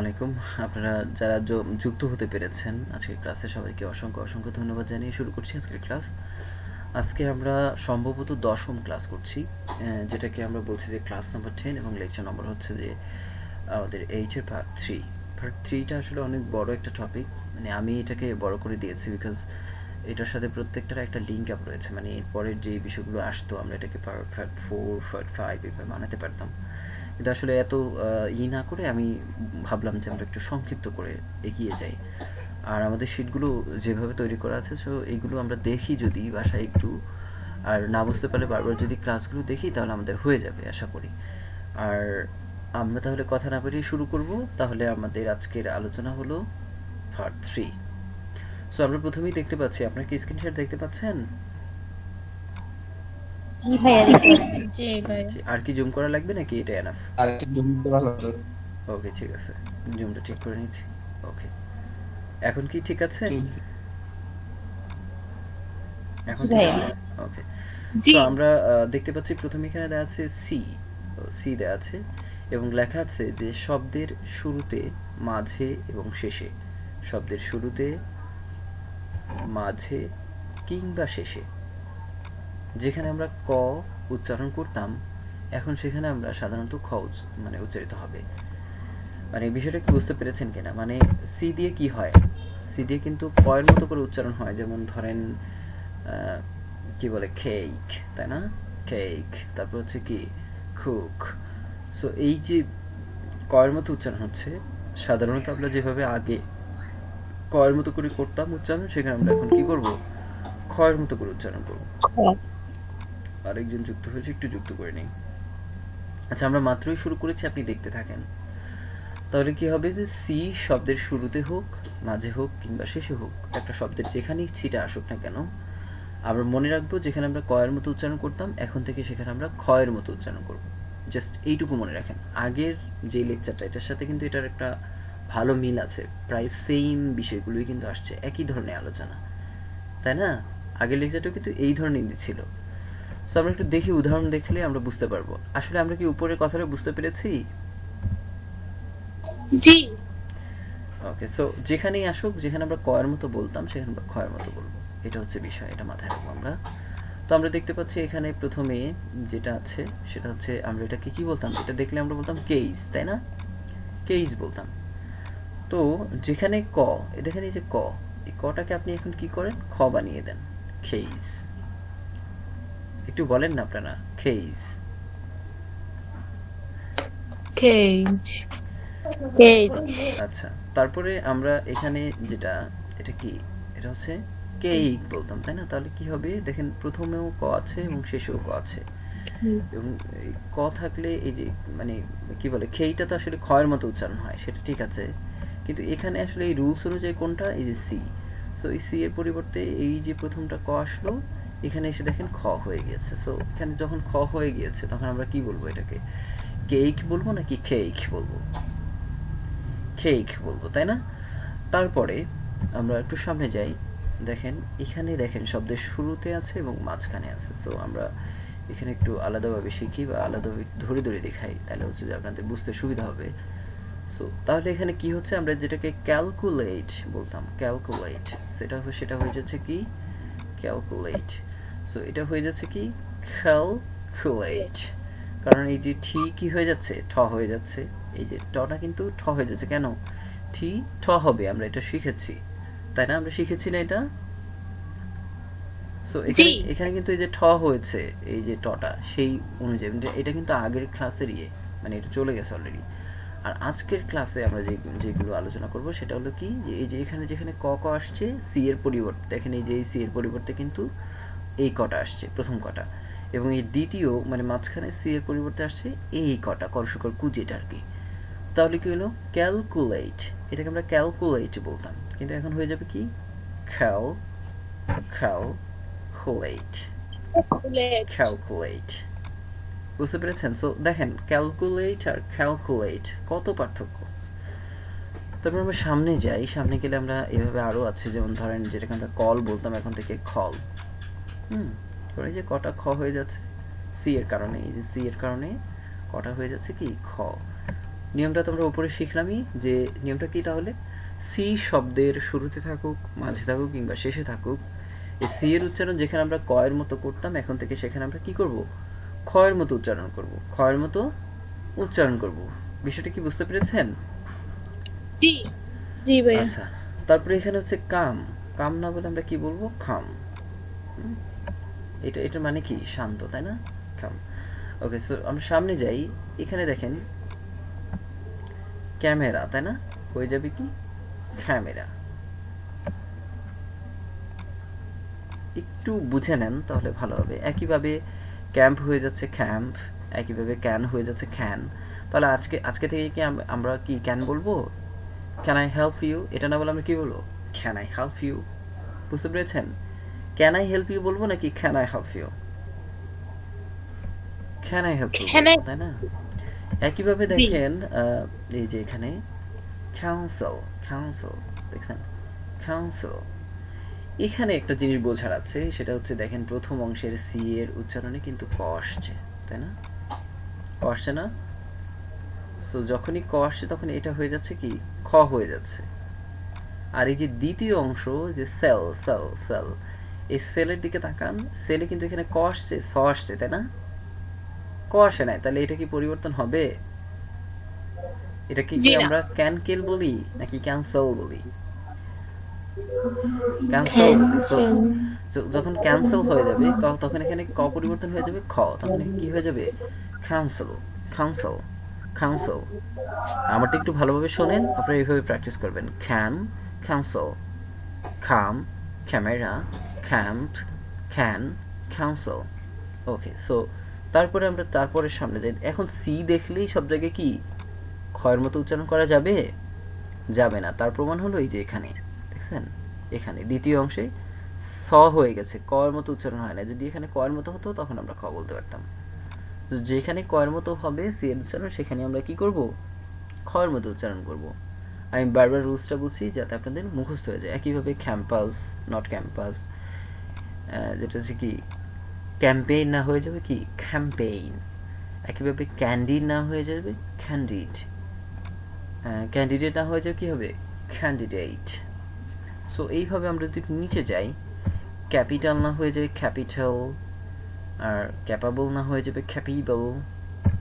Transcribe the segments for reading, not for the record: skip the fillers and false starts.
আলাইকুম। আপনারা যারা যুক্ত হতে পেরেছেন আজকের ক্লাসে সবাইকে অসংখ্য ধন্যবাদ জানিয়ে শুরু করছি আজকের ক্লাস। আজকে আমরা সম্ভবত 10ম ক্লাস করছি, যেটাকে আমরা বলছি যে ক্লাস নাম্বার 10 এবং লেকচার নম্বর হচ্ছে যে আমাদের এইচের পার্ট 3। পার্ট 3টা আসলে অনেক বড় একটা টপিক, মানে আমি এটাকে বড় করে দিয়েছি বিকজ এটার সাথে প্রত্যেকটার একটা লিঙ্ক আপ রয়েছে। মানে এরপরের যে বিষয়গুলো আসতো আমরা এটাকে পার্ট 4, পার্ট 5 এভাবে বানাতে পারতাম, কিন্তু আসলে এত না করে আমি ভাবলাম যে আমরা একটু সংক্ষিপ্ত করে এগিয়ে যাই। আর আমাদের শিটগুলো যেভাবে তৈরি করা আছে, সো এইগুলো আমরা দেখি যদি বাসায় একটু, আর না বুঝতে পারলে বারবার যদি ক্লাসগুলো দেখি তাহলে আমাদের হয়ে যাবে আশা করি। আর আমরা তাহলে কথা না বাড়িয়ে শুরু করব। তাহলে আমাদের আজকের আলোচনা হলো পার্ট 3। সো আমরা প্রথমেই দেখতে পাচ্ছি, আপনার কি স্ক্রিন শেয়ার দেখতে পাচ্ছেন? জি ভাইয়া দেখতে পাচ্ছি। জি ভাই। আর কি জুম করা লাগবে নাকি এটা এনাফ? আর একটু জুম দিতে ভালো হতো। ওকে, ঠিক আছে, জুমটা ঠিক করে নিচ্ছি। ওকে, এখন কি ঠিক আছে? এখন জি ঠিক ভাইয়া। আছে? ওকে। জি। তো আমরা দেখতে পাচ্ছি প্রথমে এখানে দেওয়া আছে সি দেওয়া আছে এবং লেখা আছে যে শব্দের শুরুতে, মাঝে এবং শেষে, শব্দের শুরুতে, মাঝে কিংবা শেষে যেখানে আমরা ক উচ্চারণ করতাম, এখন সেখানে আমরা সাধারণত খ মানে উচ্চারিত হবে। মানে বিষয়টা কি বুঝতে পেরেছেন কিনা? মানে সি দিয়ে কি হয়, সি দিয়ে কিন্তু কয়ের মতো করে উচ্চারণ হয়। যেমন ধরেন কি বলে কেক, তাই না? কেক, তারপর হচ্ছে কি কুক। সো এই যে কয়ের মতো উচ্চারণ হচ্ছে, সাধারণত আমরা যেভাবে আগে কয়ের মতো করে করতাম উচ্চারণ, সেখানে আমরা এখন কি করব, ক্ষয়ের মতো করে উচ্চারণ করব। আরেকজন যুক্ত হয়েছে, একটু যুক্ত করে নেই। আচ্ছা, আমরা মাত্রই শুরু করেছি, আপনি দেখতে থাকেন। তাহলে কি হবে যে সি শব্দের শুরুতে হোক, মাঝে হোক কিংবা শেষে হোক, একটা শব্দের যেখানেই ছিটা আসুক না কেন, আমরা মনে রাখবো যেখানে আমরা কয়ের মতো উচ্চারণ করতাম, এখন থেকে সেখানে আমরা ক্ষয়ের মতো উচ্চারণ করব। জাস্ট এইটুকু মনে রাখেন। আগের যে লেকচারটা, এটার সাথে কিন্তু এটার একটা ভালো মিল আছে, প্রায় সেম বিষয়গুলোই কিন্তু আসছে, একই ধরনের আলোচনা, তাই না? আগের লেকচারটাও কিন্তু এই ধরনেরই ছিল। সো আমরা একটু দেখি, উদাহরণ দেখলে আমরা বুঝতে পারবো। আসলে আমরা কি উপরের কথাটা বুঝতে পেরেছি? জি। ওকে, সো যেখানেই আসুক, যেখানে আমরা কয়ের মতো বলতাম সেখানে আমরা ক্ষয়ের মতো বলবো। এটা হচ্ছে বিষয়, এটা মাথায় রাখবো আমরা। তো আমরা দেখতে পাচ্ছি এখানে প্রথমে যেটা আছে সেটা হচ্ছে, আমরা এটাকে কি বলতাম, এটা দেখলে আমরা বলতাম কেইস, তাই না? কেইস বলতাম। তো যেখানে ক, দেখেন এই যে ক, এই কটাকে আপনি এখন কি করেন, খ বানিয়ে দেন, খেইস। একটু বলেন না আপনারা, খেইস। কেজ। কেক। আচ্ছা, তারপরে আমরা এখানে যেটা, এটা কি, এটা হচ্ছে কেক বলতাম, তাই না? তাহলে কি হবে, দেখেন প্রথমেও ক আছে এবং শেষেও ক আছে। এবং এই ক থাকলে এই যে মানে কি বলে, খেইটা তো আসলে ক্ষয়ের মতো উচ্চারণ হয়, সেটা ঠিক আছে, কিন্তু এখানে আসলে এই রুলস অনুযায়ী কোনটা, এই যে সি। সো এই সি এর পরিবর্তে এই যে প্রথমটা ক আসলো, এখানে এসে দেখেন খ হয়ে গিয়েছে। সো এখানে যখন খ হয়ে গিয়েছে তখন আমরা কি বলবো, এটাকে কেক বলবো নাকি কেক বলবো? কেক বলবো, তাই না? তারপরে আমরা একটু সামনে যাই, দেখেন এখানে দেখেন শব্দের শুরুতে আছে এবং মাঝখানে আছে। সো আমরা এখানে একটু আলাদাভাবে শিখি বা আলাদাভাবে ধরে ধরে দেখাই, তাহলে হচ্ছে যে আপনাদের বুঝতে সুবিধা হবে। সো তাহলে এখানে কি হচ্ছে, আমরা যেটাকে ক্যালকুলেট বলতাম, ক্যালকুলেট, সেটা হয়ে যাচ্ছে কি ক্যালকুলেট। সো এটা হয়ে যাচ্ছে কি ক্যালকুলেট। কারণ এই যে ঠি কি হয়ে যাচ্ছে, ঠ হয়ে যাচ্ছে। এই যে টটা কিন্তু ঠ হয়ে যাচ্ছে, কেন ঠি ঠ হবে, আমরা এটা শিখেছি, তাই না? আমরা শিখেছি না এটা? সো জি। এখানে এখানে কিন্তু এই যে ঠ হয়েছে, এই যে টটা সেই অনুযায়ী, এটা কিন্তু আগের ক্লাসের মানে এটা চলে গেছে অলরেডি। আর আজকের ক্লাসে আমরা যেগুলো আলোচনা করব সেটা হলো কি, যে এই যে এখানে যেখানে ক ক আসছে সি এর পরিবর্তে, দেখেন এই যে এই সি এর পরিবর্তে কিন্তু এই কটা আসছে, প্রথম কটা, এবং এই দ্বিতীয় মানে মাঝখানে সি এর পরিবর্তে আসছে এই কটা, করসকর কু যেটা আর কি। তাহলে কি হলো, ক্যালকুলেট, এটাকে আমরা ক্যালকুলেট বলতাম, কিন্তু এখন হয়ে যাবে কি খ্যাল ক্যালকুলেট, ক্যালকুলেট। বুঝতে পেরেছেন? সো দেখেন ক্যালকুলেট আর ক্যালকুলেট কত পার্থক্য। তারপর আমরা সামনে যাই, সামনে গেলে আমরা এভাবে আরো আছে, যেমন ধরেন যেটাকে আমরা কল বলতাম, এখন থেকে খল। এই যে কটা খ হয়ে যাচ্ছে সি এর কারণে, এই যে সি এর কারণে কটা হয়ে যাচ্ছে কি খ। নিয়মটা তোমরা উপরে শিখলামই, যে নিয়মটা কি তাহলে, সি শব্দের শুরুতে থাকুক, মাঝে থাকুক কিংবা শেষে থাকুক, এই সি এর উচ্চারণ যেখানে আমরা ক এর মতো করতাম, এখন থেকে সেখানে আমরা কি করব, খ এর মতো উচ্চারণ করব, খ এর মতো উচ্চারণ করব। বিষয়টা কি বুঝতে পেরেছেন? জি জি ভাইয়া। আচ্ছা, তারপরে এখানে হচ্ছে কাম, কাম না বলে আমরা কি বলবো, খাম। হুম? এটা মানে কি, শান্ত, তাই না? কাম। ওকে, সো আমরা সামনে যাই। এখানে দেখেন ক্যামেরা, তাই না? হয়ে যাবে কি, ক্যামেরা। একটু বুঝে নেন তাহলে ভালো হবে। একইভাবে ক্যাম্প হয়ে যাচ্ছে ক্যাম্প, একইভাবে ক্যান হয়ে যাচ্ছে ক্যান। তাহলে আজকে থেকে কি আমরা কি ক্যান বলবো? ক্যান আই হেল্প ইউ, এটা না বলে আমরা কি বলবো, ক্যান আই হেল্প ইউ। বুঝতে পেরেছেন? ক্যান আই হেল্প ইউ বলবো নাকি can I help you? Can I help you, Can I- তাই না? একইভাবে দেখেন এই যে এখানে কাউন্সিল, কাউন্সিল দেখছেন, কাউন্সিল। এখানে একটা জিনিস বোঝার আছে, সেটা হচ্ছে দেখেন প্রথম অংশের সি এর উচ্চারণে কিন্তু ক আসছে, তাই না? ক আসছে না? সো যখনই ক আসছে তখন এটা হয়ে যাচ্ছে কি, খ হয়ে যাচ্ছে। আর এই যে দ্বিতীয় অংশ, যে সেল, সেল, সেল, এই সেলের দিকে তাকান, সেলে কিন্তু এখানে ক আসছে, স আসছে, তাই না? ক আসে নাই, তাহলে এটা কি পরিবর্তন হবে? এটা কি জি না। আমরা ক্যানকেল বলি নাকি ক্যান্সেল বলি? ক্যান্সেল বলি। So, Cancel. যখন ক্যান্সেল হয়ে যাবে তখন এখানে ক পরিবর্তন হয়ে যাবে খ, তখন কি হয়ে যাবে, ক্যান্সেল, ক্যান্সেল, ক্যান্সেল। আমারটা একটু ভালোভাবে শোনেন, আপনারা এইভাবে প্র্যাকটিস করবেন। Can, cancel, come, camera, camp, can, cancel. Okay, so তারপরে আমরা তারপরের সামনে যাই। এখন সি দেখলেই সব জায়গায় কি ক্ষয়ের মতো উচ্চারণ করা যাবে? যাবে না। তার প্রমাণ হলো এই যে এখানে দেখছেন, এখানে দ্বিতীয় অংশে স হয়ে গেছে, ক এর মতো উচ্চারণ হয় না। যদি এখানে ক এর মতো হতো তখন আমরা খ বলতে পারতাম। তো যেখানে ক এর মতো হবে সি এর উচ্চারণ, সেখানে আমরা কি করব, খ এর মতো উচ্চারণ করব। আমি বারবার রুলসটা বুঝছি যাতে আপনাদের মুখস্থ হয়ে যায়। একইভাবে ক্যাম্পাস, নট ক্যাম্পাস, যেটা হচ্ছে কি ক্যাম্পেইন না হয়ে যাবে কি ক্যাম্পেইন। একইভাবে ক্যান্ডিড না হয়ে যাবে ক্যান্ডিড, ক্যান্ডিডেট না হয়ে যাবে কি হবে, ক্যান্ডিডেট। সো এইভাবে আমরা যদি নিচে যাই, ক্যাপিটাল না হয়ে যাবে ক্যাপিটাল, আর ক্যাপাবল না হয়ে যাবে ক্যাপিবল,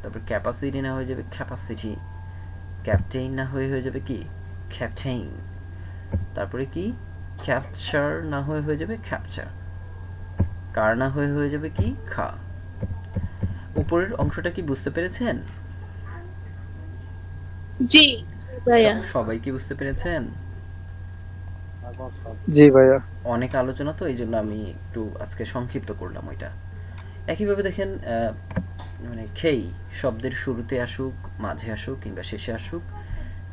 তারপর ক্যাপাসিটি না হয়ে যাবে ক্যাপাসিটি, ক্যাপ্টেইন না হয়ে যাবে কি ক্যাপ্টেইন, তারপরে কি ক্যাপচার না হয়ে যাবে ক্যাপচার, কার না হয়ে যাবে কি খা। উপরের অংশটা কি বুঝতে পেরেছেন? জি ভাইয়া। সবাই কি বুঝতে পেরেছেন? জি ভাইয়া। অনেক আলোচনা তো, এই জন্য আমি একটু আজকে সংক্ষিপ্ত করলাম ওইটা। একইভাবে দেখেন মানে খেই শব্দের শুরুতে আসুক, মাঝে আসুক কিংবা শেষে আসুক,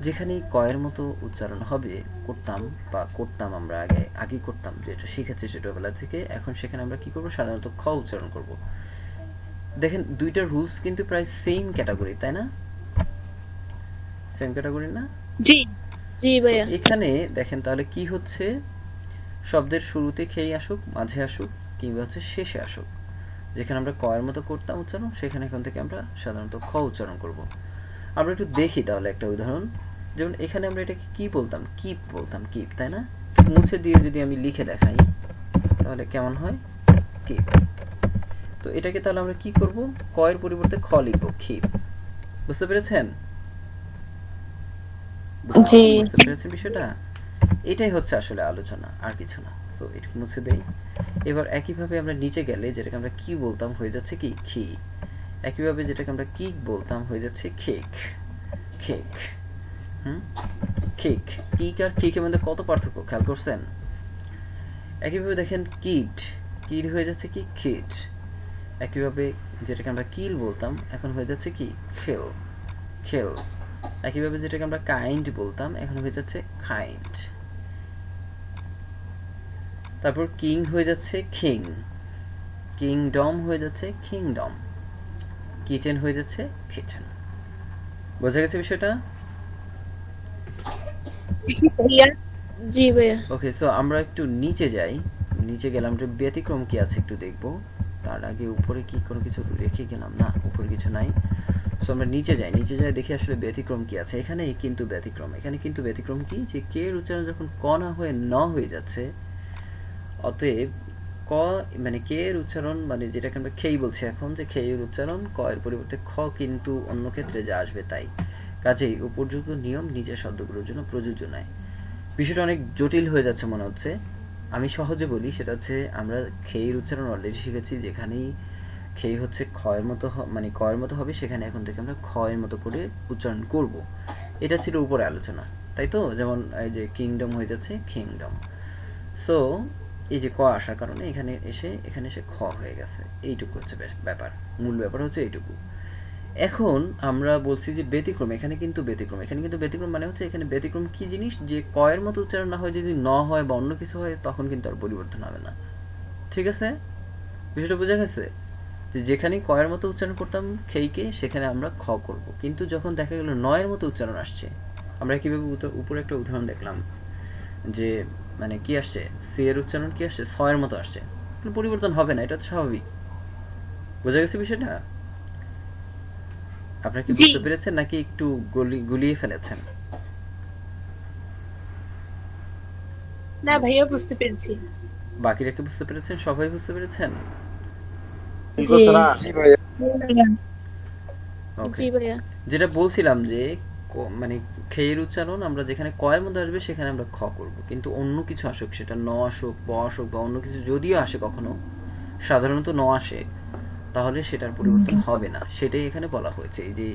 যেখানেই কয়ের মতো উচ্চারণ হবে, করতাম আমরা আগে করতাম, যেটা শিখেছি ছোটবেলা থেকে, এখন সেখানে আমরা কি করব, সাধারণত খ উচ্চারণ করব। দেখেন দুইটা রুলস কিন্তু প্রায় সেম ক্যাটাগরি, তাই না? সেম ক্যাটাগরি না? জি জি ভাইয়া। So, এখানে দেখেন তাহলে কি হচ্ছে, শব্দের শুরুতে খেয়ে আসুক, মাঝে আসুক কিংবা হচ্ছে শেষে আসুক, যেখানে আমরা কয়ের মতো করতাম উচ্চারণ, সেখানে এখন থেকে আমরা সাধারণত খ উচ্চারণ করব। আমরা একটু দেখি তাহলে একটা উদাহরণ। যেমন এখানে আমরা এটাকে কি বলতাম, কিপ বলতাম, কিপ, তাই না? মুছে দিয়ে যদি আমি লিখে দেখাই তাহলে কেমন হয়, কিপ। তো এটাকে তাহলে আমরা কি করব, কয়ের পরিবর্তে খ লিখব, কিপ। বুঝতে পেরেছেন? জি। বুঝতে পেরেছেন বিষয়টা? এটাই হচ্ছে আসলে আলোচনা, আর কিছু না। সো এটা মুছে দেই। এবার একইভাবে আমরা নিচে গেলে যেটাকে আমরা কি বলতাম হয়ে যাচ্ছে কি খি। একইভাবে যেটাকে আমরা কিক বলতাম হয়ে যাচ্ছে কেক, কেক। কেক, কিক আর কেকের মধ্যে কত পার্থক্য খেয়াল করছেন? একইভাবে দেখেন কিড, কিড হয়ে যাচ্ছে কি কিড। একইভাবে যেটাকে আমরা কিল বলতাম এখন হয়ে যাচ্ছে কি খেল, খেল। একইভাবে যেটাকে আমরা কাইন্ড বলতাম এখন হয়ে যাচ্ছে কাইন্ড। তারপর কিং হয়ে যাচ্ছে কিং, কিংডম হয়ে যাচ্ছে কিংডম, কিচেন হয়ে যাচ্ছে কিচেন। বোঝা গেছে বিষয়টা? জি ভাইয়া। ওকে, সো আমরা একটু নিচে যাই। নিচে গেলাম, যে ব্যতিক্রম কি আছে একটু দেখব। তার আগে উপরে কি কোনো কিছু রেখে গেলাম না, উপরে কিছু নাই। সো আমরা নিচে যাই দেখি আসলে ব্যতিক্রম কি আছে। এখানে কিন্তু ব্যতিক্রম কি, যে কে এর উচ্চারণ যখন ক না হয়ে ন হয়ে যাচ্ছে, অতএব ক মানে কে এর উচ্চারণ মানে যেটাকে আমরা খেই বলছি এখন, যে খেই এর উচ্চারণ ক এর পরিবর্তে খ কিন্তু অন্য ক্ষেত্রে যা আসবে তাই। কাজেই উপযুক্ত নিয়ম নিচের শব্দগুলোর জন্য প্রযোজ্য নয়। বিষয়টা অনেক জটিল হয়ে যাচ্ছে মনে হচ্ছে। আমি সহজে বলি, সেটা হচ্ছে আমরা খেইয়ের উচ্চারণ অলরেডি শিখেছি, যেখানেই খেই হচ্ছে খয়ের মতো মানে কয়ের মতো হবে, সেখানে এখন থেকে আমরা খয়ের মতো করে উচ্চারণ করব। এটা ছিল উপরে আলোচনা, তাই তো? যেমন এই যে কিংডম হয়ে যাচ্ছে কিংডম। সো এই যে ক আসার কারণে এখানে এসে খ হয়ে গেছে। এইটুকু হচ্ছে ব্যাপার, মূল ব্যাপার হচ্ছে এইটুকু। এখন আমরা বলছি যে ব্যতিক্রম, এখানে কিন্তু ব্যতিক্রম মানে হচ্ছে এখানে ব্যতিক্রম কি জিনিস, যে কয়ের মতো উচ্চারণ না হয়, যদি ন হয় বা অন্য কিছু হয়, তখন কিন্তু আর পরিবর্তন হবে না। ঠিক আছে, বিষয়টা বোঝা গেছে? যে যেখানে কয়ের মতো উচ্চারণ করতাম খেইকে, সেখানে আমরা খ করব। কিন্তু যখন দেখা গেল নয়ের মতো উচ্চারণ আসছে, আমরা কিভাবে উপরে একটা উদাহরণ দেখলাম যে মানে কি আসছে, সি এর উচ্চারণ কি আসছে, ছয়ের মতো আসছে, পরিবর্তন হবে না, এটা তো স্বাভাবিক। বোঝা গেছে বিষয়টা? আপনারা কি জি বুঝতে পেরেছেন নাকি একটু গুলিয়ে ফেলেছেন? না ভাইয়া, বুঝতে পেরেছি। বাকিরা কি বুঝতে পেরেছেন? সবাই বুঝতে পেরেছেন? জি জি ভাইয়া। ওকে, জি ভাইয়া। যেটা বলছিলাম যে মানে খেয়ের উচ্চারণ আমরা যেখানে কয়ের মধ্যে আসবে সেখানে আমরা খ করব, কিন্তু অন্য কিছু আসুক, সেটা ন আসুক, প আসুক বা অন্য কিছু যদিও আসে, কখনো সাধারণত ন আসে, তাহলে সেটার পরিবর্তন হবে না। সেটাই এখানে বলা হয়েছে। এই যে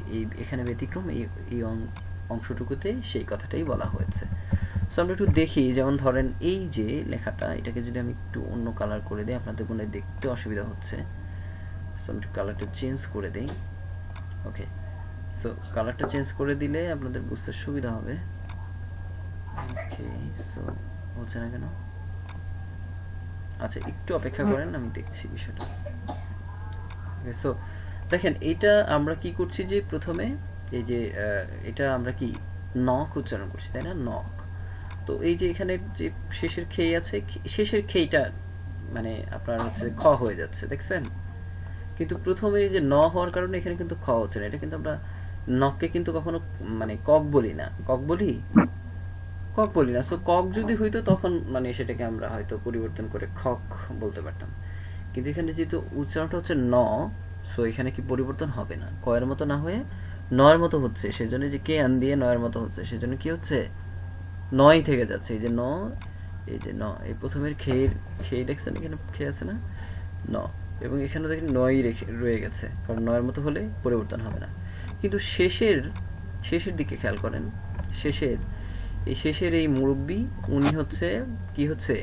এখানে ব্যতিক্রম, এই অংশটুকুতে সেই কথাটাই বলা হয়েছে। সো আমরা একটু দেখি, যেমন ধরেন এই যে লেখাটা, এটাকে যদি আমি একটু অন্য কালার করে দিই, আপনাদের মনে দেখতে অসুবিধা হচ্ছে, সো আমি কালারটা চেঞ্জ করে দিই। ওকে, সো কালারটা চেঞ্জ করে দিলে আপনাদের বুঝতে সুবিধা হবে। ওকে, সো হচ্ছে না কেন? আচ্ছা, একটু অপেক্ষা করেন, আমি দেখছি বিষয়টা। সো দেখেন, এটা আমরা কি করছি, যে প্রথমে এই যে এটা আমরা কি নক উচ্চারণ করছি, তাই না? নক। তো এই যে এখানে যে শেষের খেই আছে, শেষের খেইটা মানে আপনার হচ্ছে খ হয়ে যাচ্ছে, দেখছেন? কিন্তু প্রথমে এই যে ন হওয়ার কারণে এখানে কিন্তু খ হচ্ছে না। এটা কিন্তু আমরা নককে কিন্তু কখনো মানে কক বলি না, সো কক যদি হইতো তখন মানে সেটাকে আমরা হয়তো পরিবর্তন করে খক বলতে পারতাম। কিন্তু এখানে যেহেতু উচ্চারণটা হচ্ছে ন, সো এখানে কি পরিবর্তন হবে না, কয়ের মতো না হয়ে নয়ের মতো হচ্ছে। সেজন্য যে কে আন দিয়ে নয়ের মতো হচ্ছে, সেজন্য কি হচ্ছে, নয় থেকে যাচ্ছে। এই যে ন, এই যে ন, এই প্রথমের খেয়ে দেখছেন, এখানে খেয়ে আছে না, ন, এবং এখানে দেখেন নয় রয়ে গেছে, কারণ নয়ের মতো হলে পরিবর্তন হবে না। কিন্তু শেষের দিকে খেয়াল করেন, শেষের এই মুরব্বী, উনি হচ্ছে কি হচ্ছে,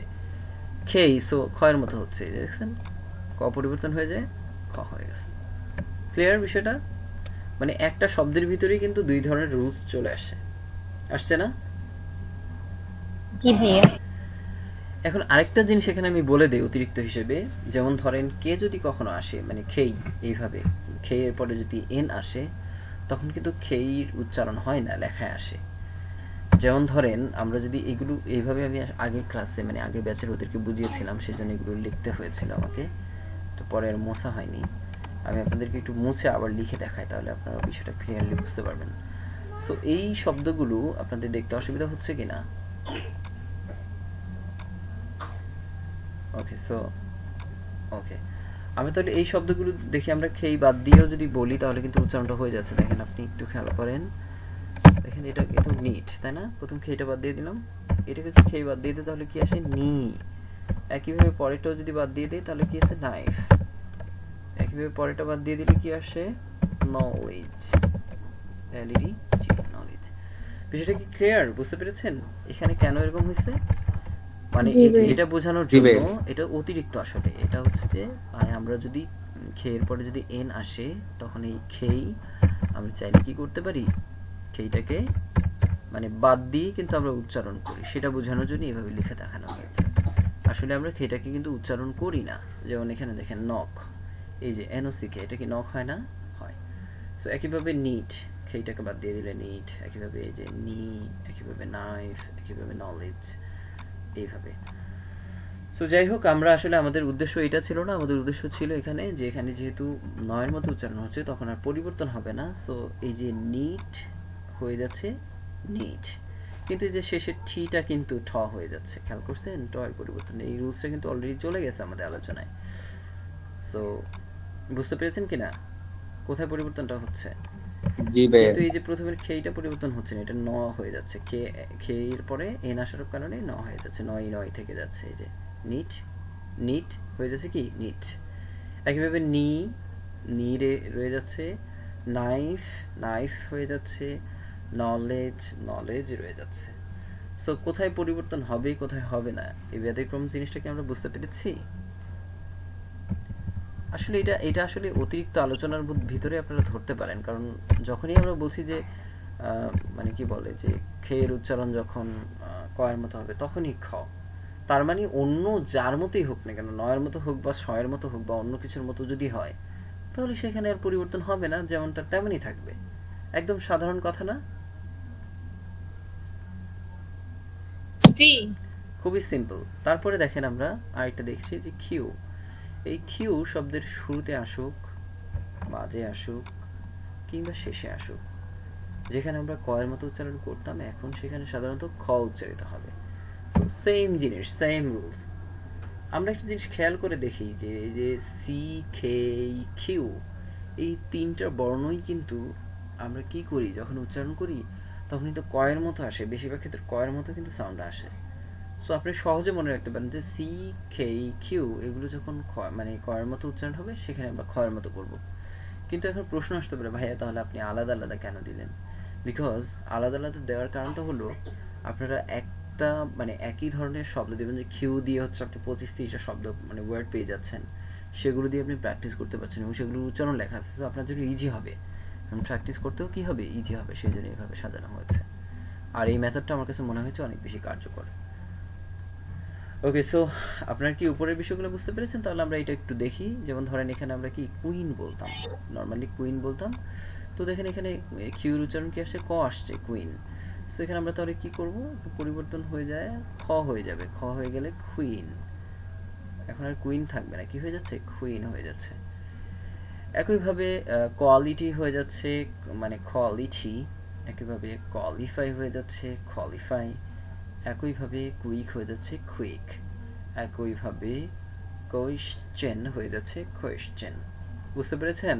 খেই, সো খয়ের মতো হচ্ছে, দেখছেন? ক পরিবর্তন হয়ে যায়, খ হয়ে গেছে। ক্লিয়ার বিষয়টা? মানে একটা শব্দের ভিতরেই কিন্তু দুই ধরনের রুলস চলে আসছে না? জি ভাইয়া। এখন আরেকটা জিনিস এখানে আমি বলে দিই অতিরিক্ত হিসেবে, যেমন ধরেন কে যদি কখনো আসে, মানে খেই, এইভাবে খেই এর পরে যদি এন আসে, তখন কিন্তু খেইর উচ্চারণ হয় না, লেখায় আসে। যেমন ধরেন আমরা যদি এগুলো এইভাবে, আমি আগের ক্লাসে মানে আগের ব্যাচের ওদেরকে বুঝিয়েছিলাম, সেজন্য এগুলো লিখতে হয়েছিল আমাকে, তো পরে আর মোছা হয়নি। আমি আপনাদেরকে একটু মুছে আবার লিখে দেখাই, তাহলে আপনারা বিষয়টা ক্লিয়ারলি বুঝতে পারবেন। সো এই শব্দগুলো আপনাদের দেখতে অসুবিধা হচ্ছে কিনা? ওকে, সো ওকে, আমি তাহলে এই শব্দগুলো দেখি, আমরা খেই বাদ দিয়েও যদি বলি তাহলে কিন্তু উচ্চারণটা হয়ে যাচ্ছে। দেখেন, আপনি একটু খেয়াল করেন, দেখেন এটা কিন্তু নিট, তাই না? প্রথম খেইটা বাদ দিয়ে দিলাম, এটাকে যদি খেই বাদ দিয়ে দিই তাহলে কি আসে, নি। একইভাবে পরেরটাও যদি বাদ দিয়ে দিই তাহলে কি আসে, নাইফ। একইভাবে পরেরটা বাদ দিয়ে দিলে কি আসে, নলেজ, এলইডি, নলেজ। বিষয়টা কি ক্লিয়ার? বুঝতে পেরেছেন এখানে কেন এরকম হয়েছে? মানে জি ভাইয়া। এটা বোঝানোর জি জন্য, ভাইয়া। এটা অতিরিক্ত আসলে, এটা হচ্ছে যে মানে আমরা যদি খেয়ের পরে যদি এন আসে, তখন এই খেই আমরা চাইলে কি করতে পারি, খেইটাকে মানে বাদ দিয়ে কিন্তু আমরা উচ্চারণ করি, সেটা বোঝানোর জন্য এভাবে লিখে দেখানো হয়েছে। আসলে আমরা খেইটাকে কিন্তু উচ্চারণ করি না। যেমন এখানে দেখেন নক, এই যে এনওসিকে, এটা কি নক হয় না? হয়। সো একইভাবে নিট, খেইটাকে বাদ দিয়ে দিলে নিট। একইভাবে এই যে নি, একইভাবে নাইফ, একইভাবে নলেজ, এইভাবে। সো সো যাই হোক, আমরা আসলে আমাদের উদ্দেশ্য এটা ছিল না, আমাদের উদ্দেশ্য ছিল এখানে যে এখানে যেহেতু নয়ের মতো উচ্চারণ হচ্ছে তখন আর পরিবর্তন হবে না। সো এই যে নিট হয়ে যাচ্ছে নিট, কিন্তু এই যে শেষের ঠিটা কিন্তু ঠ হয়ে যাচ্ছে, খেয়াল করছেন? ট এর পরিবর্তন, এই রুলসটা কিন্তু অলরেডি চলে গেছে আমাদের আলোচনায়। সো বুঝতে পেরেছেন কিনা কোথায় পরিবর্তনটা হচ্ছে? জি ভাইয়া। কিন্তু এই যে প্রথমের খেইটা পরিবর্তন হচ্ছে না, এটা ন হয়ে যাচ্ছে। খেয়ের পরে এন আসার কারণে ন হয়ে যাচ্ছে, নয় নয় থেকে যাচ্ছে। এই যে নিট নিট হয়ে যাচ্ছে কি নিট। একইভাবে নি নি রয়ে যাচ্ছে, নাইফ নাইফ হয়ে যাচ্ছে, নলেজ নলেজ রয়ে যাচ্ছে। সো কোথায় পরিবর্তন হবে কোথায় হবে না, এই ব্যতিক্রম জিনিসটাকে আমরা বুঝতে পেরেছি। আসলে এটা আসলে অতিরিক্ত আলোচনার ভিতরে আপনারা ধরতে পারেন, কারণ যখনই আমরা বলছি যে মানে কি বলে যে খেয়ের উচ্চারণ যখন কয়ের মতো হবে তখনই খ, তার মানে অন্য যার মতোই হোক না কেন, নয়ের মতো হোক বা ছয়ের মতো হোক বা অন্য কিছুর মতো যদি হয়, তাহলে সেখানে আর পরিবর্তন হবে না, যেমনটা তেমনই থাকবে। একদম সাধারণ কথা না? জি। খুবই সিম্পল। তারপরে দেখেন আমরা আরেকটা দেখছি যে কিউ। এই কিউ শব্দের শুরুতে আসুক, মাঝে আসুক কিংবা শেষে আসুক, যেখানে আমরা কয়ের মতো উচ্চারণ করতাম এখন সেখানে সাধারণত খ উচ্চারিত হবে। সো সেম জিনিস, সেম রুলস। আমরা একটা জিনিস খেয়াল করে দেখি যে এই যে সি কে কিউ, এই তিনটা বর্ণই কিন্তু আমরা কি করি যখন উচ্চারণ করি তখন কিন্তু কয়ের মতো আসে, বেশিরভাগ ক্ষেত্রে কয়ের মতো কিন্তু সাউন্ড আসে। সো আপনি সহজে মনে রাখতে পারেন যে সি কে কিউ এগুলো যখন মানে কয়ের মতো উচ্চারণ হবে সেখানে আমরা ক্ষয়ের মতো করব। কিন্তু এখন প্রশ্ন আসতে পারে, ভাইয়া তাহলে আপনি আলাদা আলাদা কেন দিলেন? বিকজ আলাদা আলাদা দেওয়ার কারণটা হলো আপনারা একটা মানে একই ধরনের শব্দ দেবেন, যে কিউ দিয়ে হচ্ছে আপনি 25-30টা শব্দ মানে ওয়ার্ড পেয়ে যাচ্ছেন, সেগুলো দিয়ে আপনি প্র্যাকটিস করতে পারছেন এবং সেগুলোর উচ্চারণ লেখা আছে, তো আপনার জন্য ইজি হবে এবং প্র্যাকটিস করতেও কি হবে, ইজি হবে। সেই জন্য এইভাবে সাজানো হয়েছে, আর এই মেথডটা আমার কাছে মনে হয়েছে অনেক বেশি কার্যকর। ওকে, সো আপনার কি উপরের বিষয়গুলো বুঝতে পেরেছেন? তাহলে আমরা এটা একটু দেখি। যেমন ধরেন এখানে আমরা কি কুইন বলতাম, নর্মালি কুইন বলতাম, তো দেখেন এখানে কিউর উচ্চারণ কি আসছে, ক আসছে, কুইন। সো এখানে আমরা তাহলে কি করব, পরিবর্তন হয়ে যায়, খ হয়ে যাবে, খ হয়ে গেলে কুইন। এখন আর কুইন থাকবে না, কি হয়ে যাচ্ছে, কুইন হয়ে যাচ্ছে। একইভাবে কোয়ালিটি হয়ে যাচ্ছে মানে কোয়ালিটি, একইভাবে কোয়ালিফাই হয়ে যাচ্ছে কোয়ালিফাই, একইভাবে কুইক হয়ে যাচ্ছে কুইক, একইভাবে কোয়েশ্চেন হয়ে যাচ্ছে কোয়েশ্চেন। বুঝতে পেরেছেন?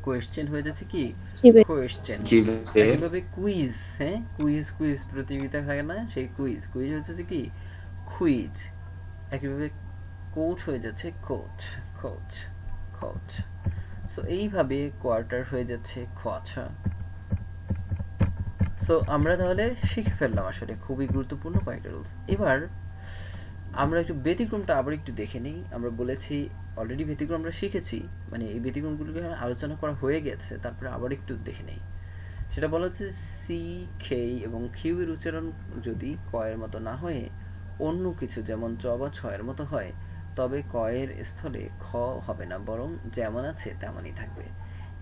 কোয়েশ্চেন হয়ে যাচ্ছে কি জি ভাইয়া। কোয়েশ্চেন। জি ভাইয়া। একইভাবে কুইজ, হ্যাঁ কুইজ, কুইজ প্রতিযোগিতা থাকে না, সেই কুইজ, কুইজ হচ্ছে কি কুইজ। একইভাবে কোচ হয়ে যাচ্ছে কোচ, কোচ, কোচ। সো এইভাবে কোয়ার্টার হয়ে যাচ্ছে কোয়ার্টার। সো আমরা তাহলে শিখে ফেললাম আসলে খুবই গুরুত্বপূর্ণ কয়েকটা রুলস। এবার আমরা একটু ব্যতিক্রমটা আবার একটু দেখে নিই। আমরা বলেছি অলরেডি ব্যতিক্রম আমরা শিখেছি, মানে এই ব্যতিক্রমগুলোকে আলোচনা করা হয়ে গেছে, তারপরে আবার একটু দেখে নেই। সেটা বলা হচ্ছে সি কে এবং কিউ এর উচ্চারণ যদি কয়ের মতো না হয়ে অন্য কিছু যেমন চ বা ছয়ের মতো হয়, তবে কয়ের স্থলে খ হবে না, বরং যেমন আছে তেমনই থাকবে।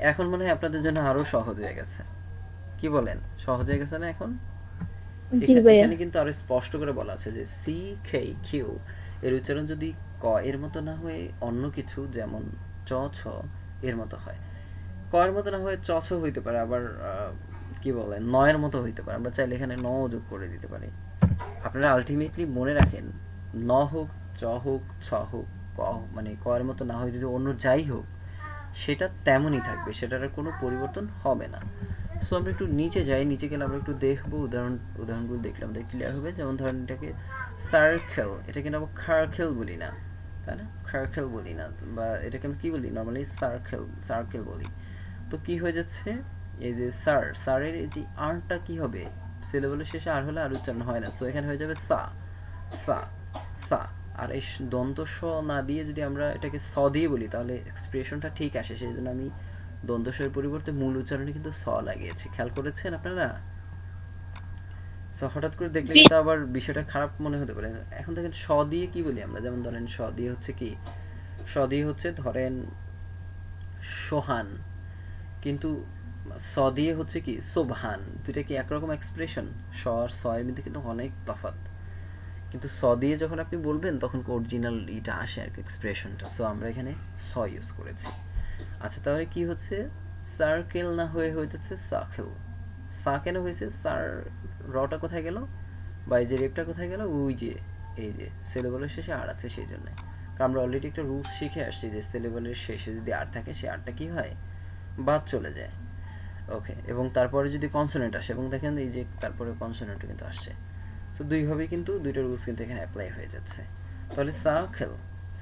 এখন মনে হয় আপনাদের জন্য আরো সহজ হয়ে গেছে, কি বলেন? সহজ হয়ে গেছে না এখন? জি ভাইয়া। এখানে কিন্তু আরো স্পষ্ট করে বলা আছে যে সি কে কিউ এর উচ্চারণ যদি ক এর মতো না হয়ে অন্য কিছু যেমন চ ছ এর মতো হয়, ক এর মতো না হয়ে চ ছ হইতে পারে, আবার কি বলে নয়ের মতো হইতে পারে, আমরা চাইলে এখানে ন যোগ করে দিতে পারি। আপনারা আলটিমেটলি মনে রাখেন, ন হোক, চ হোক, ছ হোক, ক মানে ক এর মতো না হয় যদি অন্য যাই হোক সেটা তেমনই থাকবে, সেটার আর কোনো পরিবর্তন হবে না। সো আমরা একটু নিচে যাই, নিচে গেলে আমরা একটু দেখবো উদাহরণগুলো দেখলে আমাদের ক্লিয়ার হবে। যেমন ধরেন এটাকে সার্কেল, এটা কিন্তু আমরা খারখেল বলি না, তাই না? খারখেল বলি না, বা এটাকে আমরা কি বলি, নর্মালি সার্কেল, সার্কেল বলি। তো কি হয়ে যাচ্ছে, এই যে স্যার, স্যারের এই যে আরটা কি হবে, সিলেবলের শেষে আর হলে আর উচ্চারণ হয় না, সো এখানে হয়ে যাবে সা, সা, সা। আর এই দন্ত স না দিয়ে যদি আমরা এটাকে স দিয়ে বলি তাহলে এক্সপ্রেশনটা ঠিক আসে, সেই জন্য আমি দন্ত স এর পরিবর্তে মূল উচ্চারণে কিন্তু স লাগিয়েছি। খেয়াল করেছেন আপনারা? সো হঠাৎ করে দেখলে জি। কিন্তু আবার বিষয়টা খারাপ মনে হতে পারে। এখন দেখেন স দিয়ে কি বলি আমরা, যেমন ধরেন স দিয়ে হচ্ছে কি, স দিয়ে হচ্ছে ধরেন সোহান, কিন্তু স দিয়ে হচ্ছে কি সোবহান, দুইটা কি একরকম এক্সপ্রেশন? স আর স এর মধ্যে কিন্তু অনেক তফাৎ। কিন্তু স দিয়ে যখন আপনি বলবেন তখন অরিজিনাল এটা আসে আর কি, এক্সপ্রেশনটা। সো আমরা এখানে স ইউজ করেছি। আচ্ছা, তাহলে কি হচ্ছে? সার্কেল না হয়ে হইতেছে সার্কেল। সা কেন হয়েছে? সার রটা কোথায় গেল, বা এই যে রেপটা কোথায় গেল? ওই যে এই যে সিলেবলের শেষে আর আছে, সেই জন্য। কারণ আমরা অলরেডি একটা রুলস শিখে আসছি যে সিলেবলের শেষে যদি আর থাকে, সেই আরটা কি হয়? বাদ চলে যায়। ওকে, এবং তারপরে যদি কনসোনেন্ট আসে, এবং দেখেন এই যে তারপরে কনসোনেন্টও কিন্তু আসছে। তো দুইভাবেই কিন্তু দুইটা রুলস কিন্তু এখানে অ্যাপ্লাই হয়ে যাচ্ছে। তাহলে সা খেল,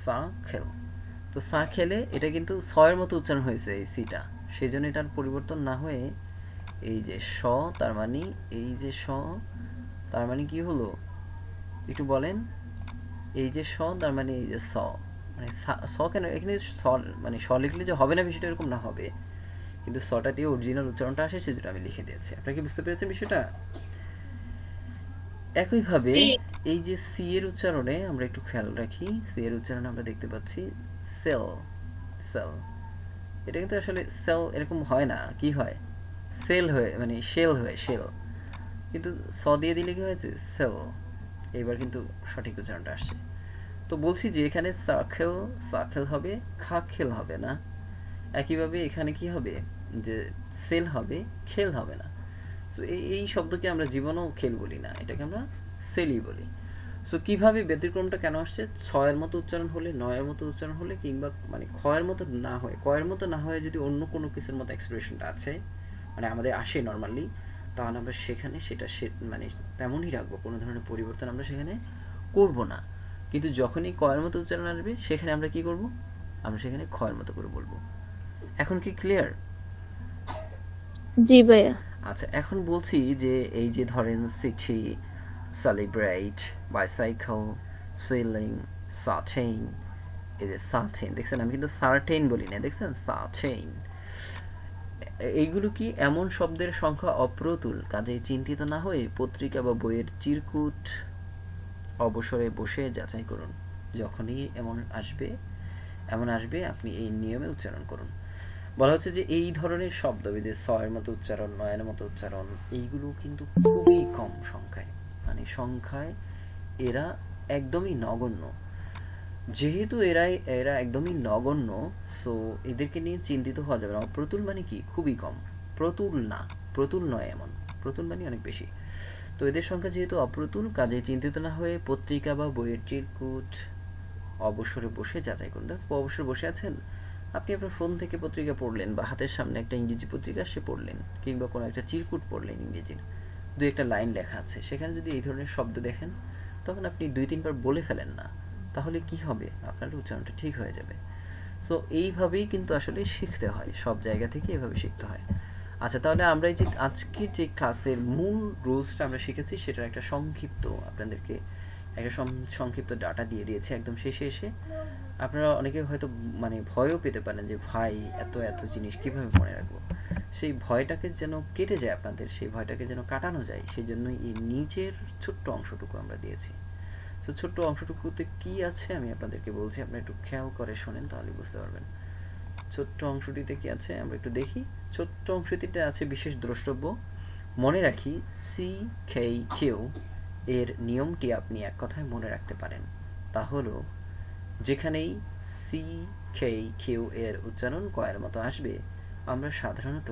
সা খেল। তো সা খেলে এটা কিন্তু স এর মতো উচ্চারণ হয়েছে এই সিটা, সেই জন্য এটার পরিবর্তন না হয়ে এই যে স, তার মানে এই যে স, তার মানে কি হলো একটু বলেন? এই যে স, তার মানে এই যে স, মানে স কেন এখানে স, মানে স লিখলে যে হবে না বিষয়টা এরকম না, হবে, কিন্তু সটা দিয়ে অরিজিনাল উচ্চারণটা আসে, সেজন্য আমি লিখে দিয়েছি। আপনারা কি বুঝতে পেরেছেন বিষয়টা? একইভাবে জি। এই যে সি এর উচ্চারণে আমরা একটু খেয়াল রাখি। সি এর উচ্চারণে আমরা দেখতে পাচ্ছি সেল, সেল। এটা কিন্তু আসলে সেল এরকম হয় না, কি হয়? সেল হয়ে, মানে শেল হয়ে, শেল। কিন্তু স দিয়ে দিলে কি হয়েছে? সেল। এবার কিন্তু সঠিক উচ্চারণটা আসছে। তো বলছি যে এখানে সার্কেল, সার্কেল হবে, খাখেল হবে না। একইভাবে এখানে কি হবে? যে সেল হবে, খেল হবে না। সো এই শব্দকে আমরা জীবনেও খেল বলি না, এটাকে আমরা সেলই বলি। সো কিভাবে ব্যতিক্রমটা কেন আসছে? ছয়ের মতো উচ্চারণ হলে, নয়ের মতো উচ্চারণ হলে, কিংবা মানে খয়ের মতো না হয়ে, কয়ের মতো না হয়ে যদি অন্য কোনো কিছুর মতো এক্সপ্রেশনটা আছে, মানে আমাদের আসে নর্মালি, তাহলে আমরা সেখানে সেটা মানে তেমনই রাখবো, কোনো ধরনের পরিবর্তন আমরা সেখানে করব না। কিন্তু যখনই কয়ের মতো উচ্চারণ আসবে, সেখানে আমরা কি করব? আমরা সেখানে খয়ের মতো করে বলবো। এখন কি ক্লিয়ার? জি ভাইয়া। আচ্ছা, এখন বলছি যে এই যে ধরেন city, celebrate, bicycle, ceiling, certain. এই যে সার্টেইন দেখছেন, আমি কিন্তু সার্টেইন বলি না, দেখছেন? সার্টেইন। এইগুলো কি এমন শব্দের সংখ্যা অপ্রতুল, কাজেই চিন্তিত না হয়ে পত্রিকা বা বইয়ের চিরকুট অবসরে বসে যাচাই করুন। যখনই এমন আসবে আপনি এই নিয়মে উচ্চারণ করুন। বলা হচ্ছে যে এই ধরনের শব্দ, এই যে ছয়ের মতো উচ্চারণ, নয়ের মতো উচ্চারণ, এইগুলো কিন্তু খুবই কম সংখ্যায়, মানে সংখ্যায় এরা একদমই নগণ্য। যেহেতু এরা একদমই নগণ্য, সো এদেরকে নিয়ে চিন্তিত হওয়া যাবে না। অপ্রতুল মানে কি? খুবই কম। প্রতুল না, প্রতুল নয় এমন, প্রতুল মানে অনেক বেশি। তো এদের সংখ্যা যেহেতু অপ্রতুল, কাজে চিন্তিত না হয়ে পত্রিকা বা বইয়ের চিরকুট অবসরে বসে যাচাই করুন। দেখো, অবসরে বসে আছেন, আপনি আপনার ফোন থেকে পত্রিকা পড়লেন, বা হাতের সামনে একটা ইংরেজি পত্রিকা সে পড়লেন, কিংবা কোনো একটা চিরকুট পড়লেন ইংরেজির, দু একটা লাইন লেখা আছে, সেখানে যদি এই ধরনের শব্দ দেখেন, তখন আপনি 2-3 বার বলে ফেলেন না, তাহলে কি হবে? আপনার উচ্চারণটা ঠিক হয়ে যাবে। সো এইভাবেই কিন্তু আসলে শিখতে হয়, সব জায়গা থেকে এভাবে শিখতে হয়। আচ্ছা, তাহলে আমরা এই যে আজকের যে ক্লাসের মূল রুলসটা আমরা শিখেছি, সেটার একটা সংক্ষিপ্ত আপনাদেরকে একটা সংক্ষিপ্ত ডাটা দিয়ে দিয়েছে একদম শেষে এসে। আপনারা অনেকে হয়তো মানে ভয়ও পেতে পারেন যে ভাই এত এত জিনিস কিভাবে মনে রাখবো। সেই ভয়টাকে যেন কেটে যায় আপনাদের, সেই ভয়টাকে যেন কাটানো যায়, সেই জন্যই এই নিচের ছোট্ট অংশটুকু আমরা দিয়েছি। তো ছোট্ট অংশটুকুতে কি আছে আমি আপনাদেরকে বলছি, আপনারা একটু খেয়াল করে শোনেন, তাহলে বুঝতে পারবেন। ছোট্ট অংশটিতে কি আছে আমরা একটু দেখি। ছোট্ট অংশটিতে আছে বিশেষ দ্রষ্টব্য। মনে রাখি সি খেই কিউ এর নিয়মটি আপনি এক কথায় মনে রাখতে পারেন। তা হলো, যেখানেই সি খেই কিউ এর উচ্চারণ কয়ের মতো আসবে, আমরা সাধারণত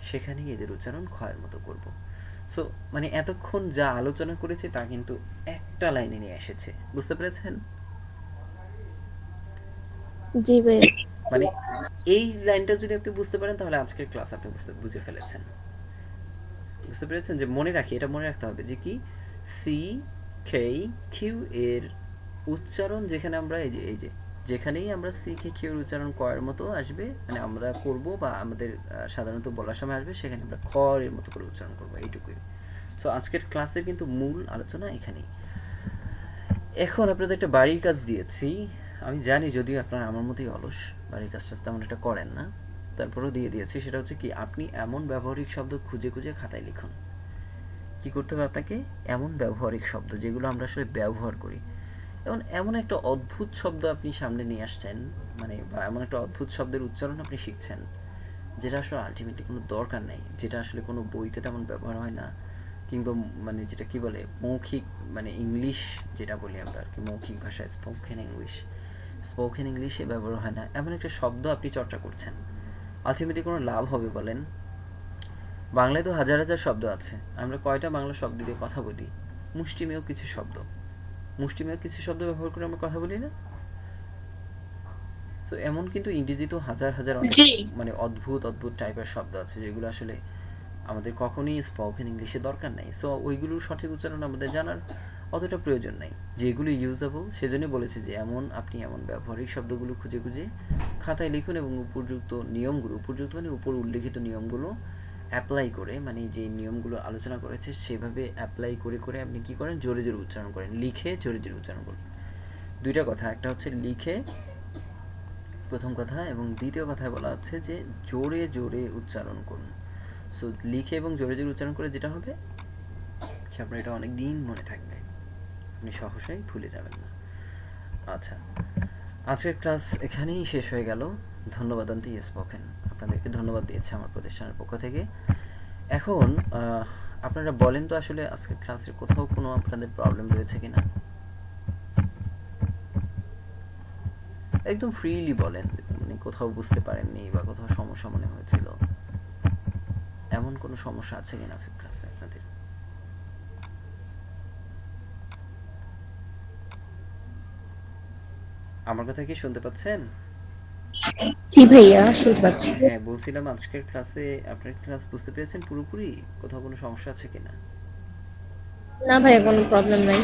সেখানেই এদের উচ্চারণ ক্ষয়ের মতো করব। সো মানে এতক্ষণ যা আলোচনা করেছি তা কিন্তু একটা লাইনে নিয়ে এসেছে, বুঝতে পেরেছেন? জি ভাইয়া। মানে এই লাইনটা যদি আপনি বুঝতে পারেন, তাহলে আজকের ক্লাস আপনি বুঝে ফেলেছেন। বুঝতে পেরেছেন যে মনে রাখি, এটা মনে রাখতে হবে যে কি, সি খেই কিউ এর উচ্চারণ যেখানে আমরা এই যে যেখানেই আমরা সি কে কিউ এর উচ্চারণ কয়ের মতো আসবে, মানে আমরা করব বা আমাদের সাধারণত বলার সময় আসবে, সেখানে আমরা খ এর মতো করে উচ্চারণ করব, এইটুকুই। সো আজকের ক্লাসের কিন্তু মূল আলোচনা এখানেই। এখন আপনাদের একটা বাড়ির কাজ দিয়েছি। আমি জানি যদিও আপনারা আমার মতোই অলস, বাড়ির কাজটা তেমন একটা করেন না, তারপরেও দিয়ে দিয়েছি। সেটা হচ্ছে কি, আপনি এমন ব্যবহারিক শব্দ খুঁজে খুঁজে খাতায় লিখুন। কি করতে হবে আপনাকে? এমন ব্যবহারিক শব্দ যেগুলো আমরা আসলে ব্যবহার করি। এমন এমন একটা অদ্ভুত শব্দ আপনি সামনে নিয়ে আসছেন, মানে বা এমন একটা অদ্ভুত শব্দের উচ্চারণ আপনি শিখছেন, যেটা আসলে আলটিমেটলি কোনো দরকার নেই, যেটা আসলে কোনো বইতে তেমন ব্যবহার হয় না, কিংবা মানে যেটা কি বলে মৌখিক মানে ইংলিশ যেটা বলি আমরা আর কি, মৌখিক ভাষায় স্পোকেন ইংলিশে ব্যবহার হয় না এমন একটা শব্দ আপনি চর্চা করছেন, আলটিমেটলি কোনো লাভ হবে বলেন? বাংলায় তো হাজার হাজার শব্দ আছে, আমরা কয়টা বাংলা শব্দ দিয়ে কথা বলি? মুষ্টিমেয় কিছু শব্দ ব্যবহার করে আমরা কথা বলি না? তো এমন কিন্তু ইংরেজিতেও হাজার হাজার অনেক জি মানে অদ্ভুত অদ্ভুত টাইপের শব্দ আছে যেগুলো আসলে আমাদের কখনোই স্পোকেন ইংলিশে দরকার নাই। সো ওইগুলোর সঠিক উচ্চারণ আমাদের জানার অতটা প্রয়োজন নাই। যেগুলো ইউজেবল সেজন্য বলেছি যে আপনি এমন ব্যবহারিক শব্দগুলো খুঁজে খুঁজে খাতায় লিখুন এবং উপযুক্ত মানে উপর উল্লেখিত নিয়মগুলো অ্যাপ্লাই করে, মানে যে নিয়মগুলো আলোচনা করেছে সেভাবে অ্যাপ্লাই করে করে আপনি কি করেন, জোরে জোরে উচ্চারণ করেন, লিখে জোরে জোরে উচ্চারণ করেন। দুইটা কথা, একটা হচ্ছে লিখে প্রথম কথা, এবং দ্বিতীয় কথায় বলা হচ্ছে যে জোরে জোরে উচ্চারণ করুন। সো লিখে এবং জোরে জোরে উচ্চারণ করে যেটা হবে সে আপনার এটা অনেক দিন মনে থাকবে, আপনি সহসাই ভুলে যাবেন না। আচ্ছা, আজকের ক্লাস এখানেই শেষ হয়ে গেল। ধন্যবাদ আন্টি স্পোকেন, আপনাদেরকে ধন্যবাদ দিয়েছে আমার প্রতিষ্ঠানের পক্ষ থেকে। এখন আপনারা বলেন তো আসলে আজকের ক্লাসের কোথাও কোনো আপনাদের প্রবলেম রয়েছে কিনা, একদম ফ্রিলি বলেন, মানে কোথাও বুঝতে পারেননি বা কোথাও সমস্যা মনে হয়েছিল, এমন কোনো সমস্যা আছে কিনা আজকের ক্লাসে আপনাদের? আমার কথা কি শুনতে পাচ্ছেন? জি ভাইয়া, শুনতে পাচ্ছি। হ্যাঁ, বলছিলাম আজকের ক্লাসে আপনার ক্লাস বুঝতে পেরেছেন পুরোপুরি? কোথাও কোনো সমস্যা আছে কিনা? না ভাইয়া, কোনো প্রবলেম নাই।